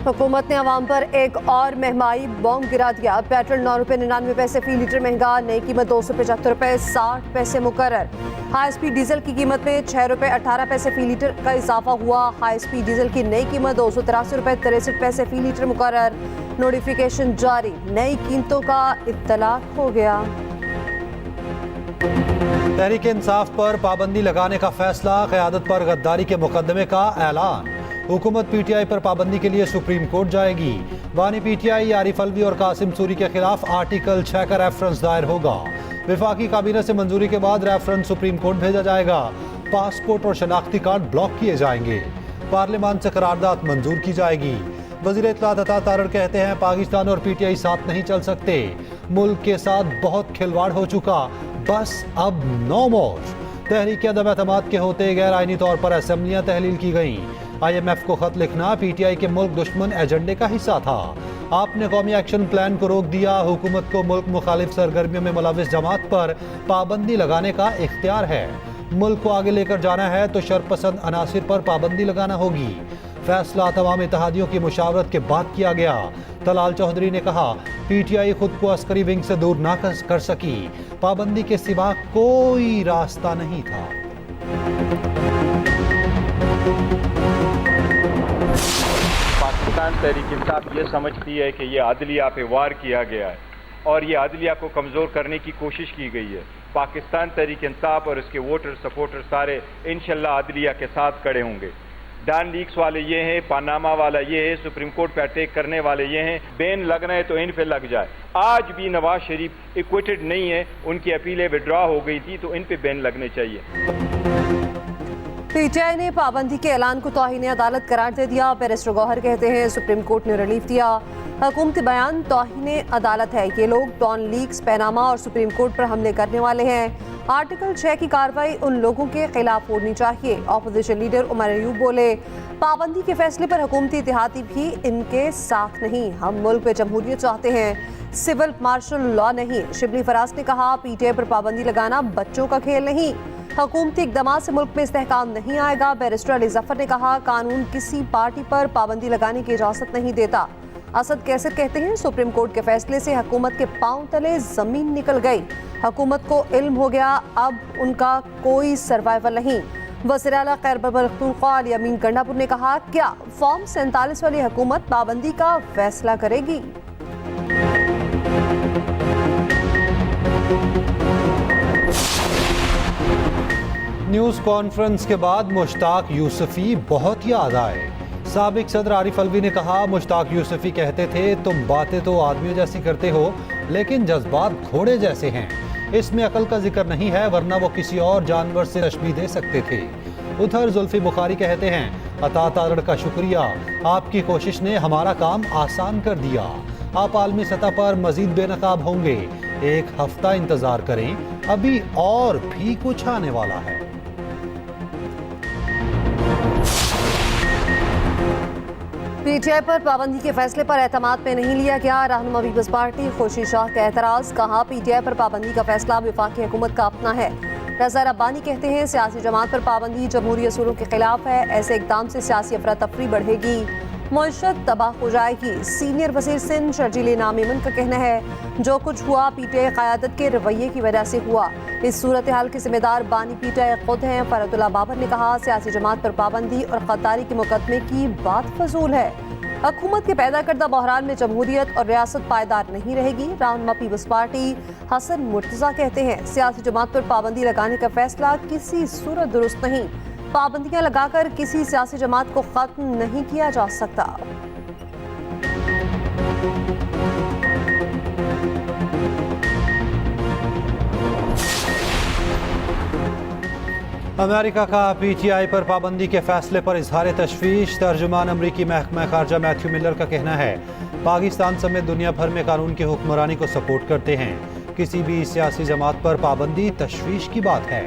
हुकूमत ने अवाम पर एक और महंगाई बॉम्ब गिरा दिया। पेट्रोल 9 रुपये 99 पैसे फी लीटर महंगा, नई कीमत 275 रुपये 60 पैसे मुकर्रर। हाई स्पीड डीजल की कीमत में 6 रुपये 18 पैसे फी लीटर का इजाफा हुआ। हाई स्पीड डीजल की नई कीमत 283 रुपये 63 पैसे फी लीटर मुकर्रर। नोटिफिकेशन जारी, नई कीमतों का इत्तलाक हो गया। तहरीक इंसाफ पर पाबंदी लगाने का फैसला, क़यादत पर गद्दारी के मुकदमे का ऐलान। हुकूमत पीटीआई पर पाबंदी के लिए सुप्रीम कोर्ट जाएगी। बानी पीटीआई आरिफ अलवी और कासिम सूरी के खिलाफ आर्टिकल 6 का रेफरेंस दायर होगा। विफाकी काबीना से मंजूरी के बाद रेफरेंस सुप्रीम कोर्ट भेजा जाएगा। पासपोर्ट और शनाख्ती कार्ड ब्लॉक किए जाएंगे। पार्लियामान से करारदाद मंजूर की जाएगी। वज़ीर इत्तलात अता तारड़ कहते हैं पाकिस्तान और पीटीआई साथ नहीं चल सकते। मुल्क के साथ बहुत खिलवाड़ हो चुका, बस अब नो मोर। तहरीक अदम एतमाद के होते गैर आइनी तौर पर असम्बलियाँ तहलील की गईं। IMF को खत लिखना पीटीआई के मुल्क दुश्मन एजेंडे का हिस्सा था। आपने कौमी एक्शन प्लान को रोक दिया। हुकूमत को मुल्क मुखालिफ सरगर्मियों में मुलविस जमात पर पाबंदी लगाने का इख्तियार है। मुल्क को आगे लेकर जाना है तो शरपसंद अनासिर पर पाबंदी लगाना होगी। फैसला तमाम इत्तेहादियों की मुशावरत के बाद किया गया। तलाल चौधरी ने कहा पीटीआई खुद को अस्करी विंग से दूर ना कर सकी। पाबंदी के सिवा कोई रास्ता नहीं था। पाकिस्तान तहरीक इंसाफ ये समझती है कि ये अदलिया पे वार किया गया है और ये अदलिया को कमज़ोर करने की कोशिश की गई है। पाकिस्तान तहरीक इंसाफ और इसके वोटर सपोर्टर सारे इंशाल्लाह अदलिया के साथ खड़े होंगे। डैन लीक्स वाले ये हैं, पानामा वाला ये है, सुप्रीम कोर्ट पे अटैक करने वाले ये हैं। बैन लगना है तो इन पे लग जाए। आज भी नवाज शरीफ इक्विटेड नहीं है, उनकी अपीलें विड्रॉ हो गई थी तो इन पे बैन लगने चाहिए। पीटीआई ने पाबंदी के ऐलान को तौहीन अदालत करार दे दिया। बैरिस्टर गौहर कहते हैं सुप्रीम कोर्ट ने रिलीफ दिया। हुकूमती बयान तौहीन अदालत है। ये लोग डॉन लीक्स, पैनामा और सुप्रीम कोर्ट पर हमले करने वाले हैं। आर्टिकल 6 की कार्रवाई उन लोगों के खिलाफ होनी चाहिए। अपोजिशन लीडर उमर अयूब बोले पाबंदी के फैसले पर हुकूमती इत्तेहादी भी इनके साथ नहीं। हम मुल्क में जमहूरियत चाहते हैं, सिविल मार्शल लॉ नहीं। शिबली फराज ने कहा पीटीआई पर पाबंदी लगाना बच्चों का खेल नहीं। हुकूमती इक़दामात से मुल्क में इस्तेहकाम नहीं आएगा। बैरिस्टर अली जफर ने कहा कानून किसी पार्टी पर पाबंदी लगाने की इजाज़त नहीं देता। असद कैसर कहते हैं सुप्रीम कोर्ट के फैसले से हुकूमत के पांव तले जमीन निकल गई। हुकूमत को इल्म हो गया, अब उनका कोई सर्वाइवल नहीं। वज़ीर आला खैबर पख्तूनख्वा अली अमीन गंडापुर ने कहा क्या फॉर्म 47 वाली हुकूमत पाबंदी का फैसला करेगी? न्यूज़ कॉन्फ्रेंस के बाद मुश्ताक यूसुफी बहुत याद आए। साबिक सदर आरिफ अलवी ने कहा मुश्ताक यूसुफी कहते थे तुम बातें तो आदमियों जैसी करते हो लेकिन जज्बात घोड़े जैसे हैं। इसमें अकल का जिक्र नहीं है, वरना वो किसी और जानवर से तशबीह दे सकते थे। उधर जुल्फी बुखारी कहते हैं अता तारड़ का शुक्रिया, आपकी कोशिश ने हमारा काम आसान कर दिया। आप आलमी सतह पर मजीद बेनकाब होंगे। एक हफ्ता इंतजार करें, अभी और भी कुछ आने वाला है। पीटीआई पर पाबंदी के फैसले पर एतमाद में नहीं लिया गया। रहनुमा पीपल्स पार्टी खुर्शीद शाह का एतराज, कहा पीटीआई पर पाबंदी का फैसला वफाकी हुकूमत का अपना है। रज़ा रब्बानी कहते हैं सियासी जमात पर पाबंदी जमहूरी असूलों के खिलाफ है। ऐसे इकदाम से सियासी अफरा तफरी बढ़ेगी, मईशत तबाह हो जाएगी। सीनियर वज़ीर सिंध शर्जील इनाम इमन का कहना है जो कुछ हुआ पीटीआई क़यादत के रवैये की वजह से हुआ। इस सूरत हाल के जिम्मेदार बानी पीटीआई खुद हैं। फरतुल्लाह बाबर ने कहा सियासी जमात पर पाबंदी और गद्दारी के मुकदमे की बात फजूल है। हुकूमत के पैदा करदा बहरान में जमहूरियत और रियासत पायदार नहीं रहेगी। रहनुमा पीपल्स पार्टी हसन मुर्तज़ा कहते हैं सियासी जमात पर पाबंदी लगाने का फैसला किसी सूरत दुरुस्त नहीं। पाबंदियां लगाकर किसी सियासी जमात को खत्म नहीं किया जा सकता। अमेरिका का पीटीआई पर पाबंदी के फैसले पर इजहार तशवीश। तर्जुमान अमरीकी महकमा खारजा मैथ्यू मिलर का कहना है पाकिस्तान समेत दुनिया भर में कानून की हुक्मरानी को सपोर्ट करते हैं। किसी भी सियासी जमात पर पाबंदी तशवीश की बात है।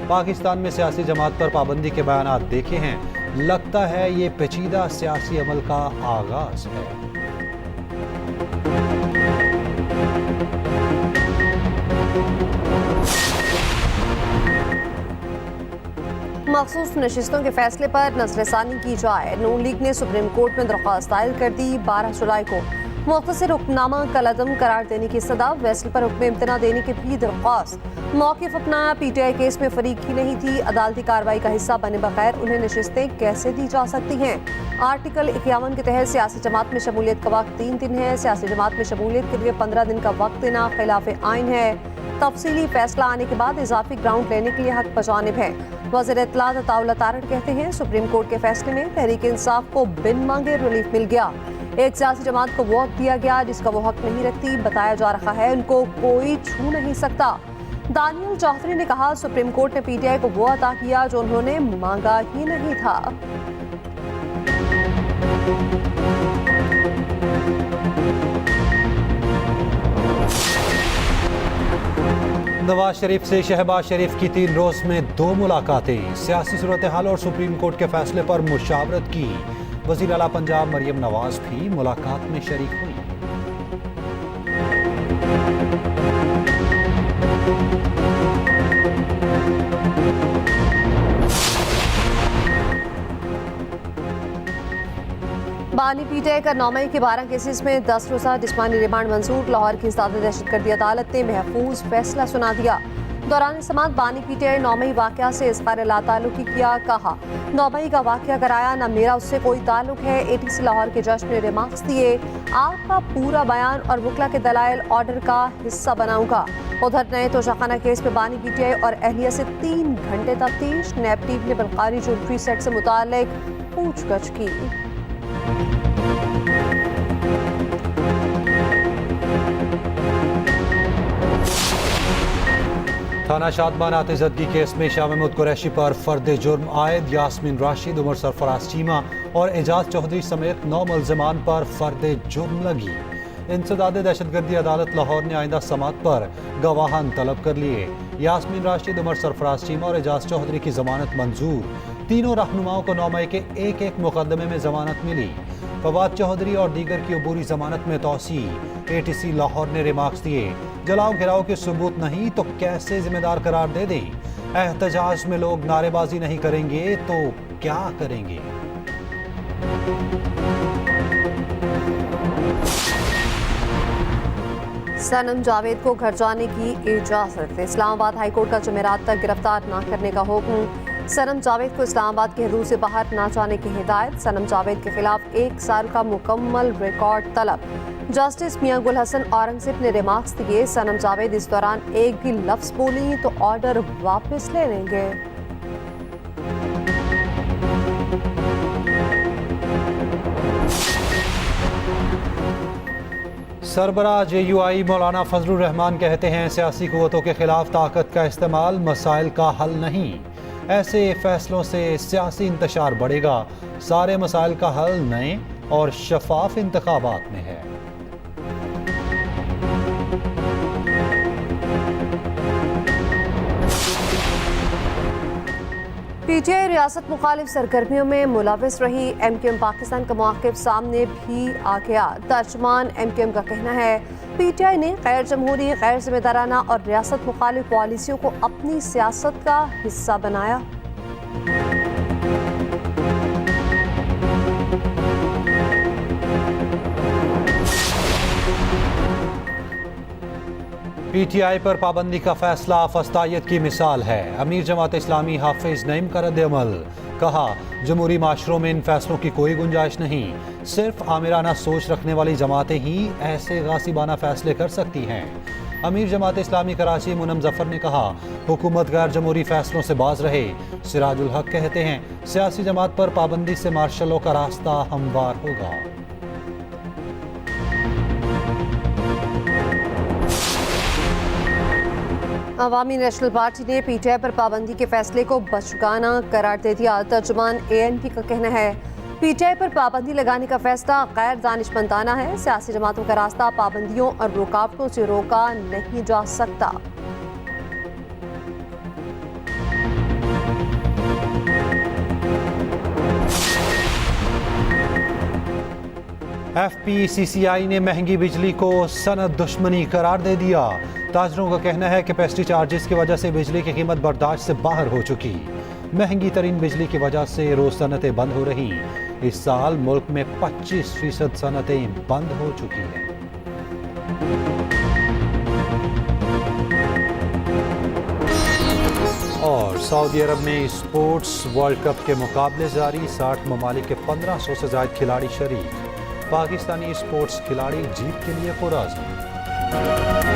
पाकिस्तान में सियासी जमात पर पाबंदी के बयानात देखे हैं, लगता है ये पेचीदा सियासी अमल का आगाज है। मखसूस नशिस्तों के फैसले पर नजरसानी की जाए। नून लीग ने सुप्रीम कोर्ट में दरख्वास्त दायर कर दी। 12 जुलाई को मुख्तसर हुक्मनामा कलअदम करार देने की सदा, फैसले पर हुक्म इम्तना देने की भी दरख्वास्त। मौक़िफ़ अपनाया, पीटीआई केस में फरीक ही नहीं थी, अदालती कार्रवाई का हिस्सा बने बगैर उन्हें नशिस्तें कैसे दी जा सकती हैं। आर्टिकल 51 के तहत सियासी जमात में शमूलियत का वक्त 3 दिन है। सियासी जमात में शमूलियत के लिए 15 दिन का वक्त देना खिलाफ आइन है। तफसीली फैसला आने के बाद इजाफी ग्राउंड लेने के लिए हक बजानिब है। वज़ीर इत्तलात अताउल्लाह तारड़ कहते हैं, सुप्रीम कोर्ट के फैसले में तहरीक इंसाफ को बिन मांगे रिलीफ मिल गया। एक सियासी जमात को वो हक दिया गया जिसका वो हक नहीं रखती। बताया जा रहा है उनको कोई छू नहीं सकता। दानियल चौधरी ने कहा, सुप्रीम कोर्ट ने पीटीआई को वो अता किया जो उन्होंने मांगा ही नहीं था। नवाज शरीफ से शहबाज शरीफ की 3 रोज में 2 मुलाकातें, सियासी सूरत हाल और सुप्रीम कोर्ट के फैसले पर मुशावरत की। वज़ीर आला पंजाब मरियम नवाज भी मुलाकात में शरीक हुई। बानी पीटीआई का 9 मई के 12 केसेस में 10 रोज़ा जिस्मानी रिमांड मंजूर। लाहौर की इस्ताद दहशतगर्दी अदालत ने महफूज फैसला सुना दिया। दौरान समात बानी पीटीआई 9 मई वाक़या से इज़हार लाताल्लुकी किया। कहा, 9 मई का वाक़या कराया, न मेरा उससे कोई ताल्लुक है। एटीसी लाहौर के जज ने रिमार्क्स दिए, आपका पूरा बयान और वकला के दलाइल ऑर्डर का हिस्सा बनाऊंगा। उधर नए तोशाखाना केस में बानी पीटीआई और अहलिया से 3 घंटे तफ्तीश। नैब टीम ने बलकारी ज्वेलरी सेट से मुताल्लिक पूछगछ की। थाना शादमान आतिशदगी केस में शाह महमूद कुरैशी पर फर्द जुर्म आयद यास्मीन राशिद, उमर सरफराज चीमा और एजाज चौधरी समेत 9 मुल्ज़िमान पर फर्द जुर्म लगी। इंसदाद दहशतगर्दी अदालत लाहौर ने आइंदा समात पर गवाहान तलब कर लिए। यास्मीन राशिद, उमर सरफराज चीमा और एजाज चौधरी की जमानत मंजूर। तीनों रहनुमाओं को 9 मई के एक मुकदमे में जमानत मिली। फवाद चौधरी और दीगर की अबूरी जमानत में तौसी। एटीसी लाहौर ने रिमार्क्स दिए, जलाओ गिराओ के सबूत नहीं तो कैसे जिम्मेदार करार दे दें। एहतजाज में लोग नारेबाजी नहीं करेंगे तो क्या करेंगे। सनम जावेद को घर जाने की इजाजत। इस्लामाबाद हाईकोर्ट का जुमेरात तक गिरफ्तार न करने का हुक्म। सनम जावेद को इस्लामाबाद की हदूद से बाहर न जाने की हिदायत। सनम जावेद के खिलाफ 1 साल का मुकम्मल रिकॉर्ड तलब। जस्टिस मियां गुल हसन औरंगजेब ने रिमार्क्स दिए, सनम जावेद इस दौरान एक भी लफ्ज बोली तो ऑर्डर वापस ले लेंगे। सरबराह JUI मौलाना फजलुर रहमान कहते हैं, सियासी कुव्वतों के खिलाफ ताकत का इस्तेमाल मसाइल का हल नहीं। ऐसे फैसलों से सियासी इंतशार बढ़ेगा। सारे मसाइल का हल नए और शफाफ इंतखाबात में है। पीटीआई रियासत मुखालिफ सरगर्मियों में मुलविस रही। MQM पाकिस्तान का मौक़िफ़ सामने भी आ गया। तर्जुमान MQM का कहना है, पीटीआई ने गैर जमहूरी, गैर जिम्मेदाराना और रियासत मुखालिफ पॉलिसियों को अपनी सियासत का हिस्सा बनाया। PTI पर पाबंदी का फैसला फस्तायत की मिसाल है। अमीर जमात इस्लामी हाफिज नईम का रद्द-ए-अमल। कहा, जमहूरी माशरों में इन फैसलों की कोई गुंजाइश नहीं। सिर्फ आमिराना सोच रखने वाली जमातें ही ऐसे गासिबाना फैसले कर सकती हैं। अमीर जमात इस्लामी कराची मुनम जफर ने कहा, हुकूमत गैर जमहूरी फैसलों से बाज रहे। सिराजुल हक कहते हैं, सियासी जमात पर पाबंदी से मार्शलों का रास्ता हमवार होगा। अवामी नेशनल पार्टी ने पीटीआई पर पाबंदी के फैसले को बचगाना करार दे दिया। तर्जुमान ANP का कहना है, पीटीआई पर पाबंदी लगाने का फैसला गैर दानिशमंदाना है। सियासी जमातों का रास्ता पाबंदियों और रुकावटों से रोका नहीं जा सकता। FPCCI ने महंगी बिजली को सनद दुश्मनी करार दे दिया। ताजरों का कहना है कि पेस्टी चार्जेस की वजह से बिजली की कीमत बर्दाश्त से बाहर हो चुकी। महंगी तरीन बिजली की वजह से रोज सनतें बंद हो रही। इस साल मुल्क में 25% सनतें बंद हो चुकी हैं। और सऊदी अरब में स्पोर्ट्स वर्ल्ड कप के मुकाबले जारी। 60 ममालिक के 1500 से ज्यादा खिलाड़ी शरीक। पाकिस्तानी स्पोर्ट्स खिलाड़ी जीत के लिए पुरअज़्म।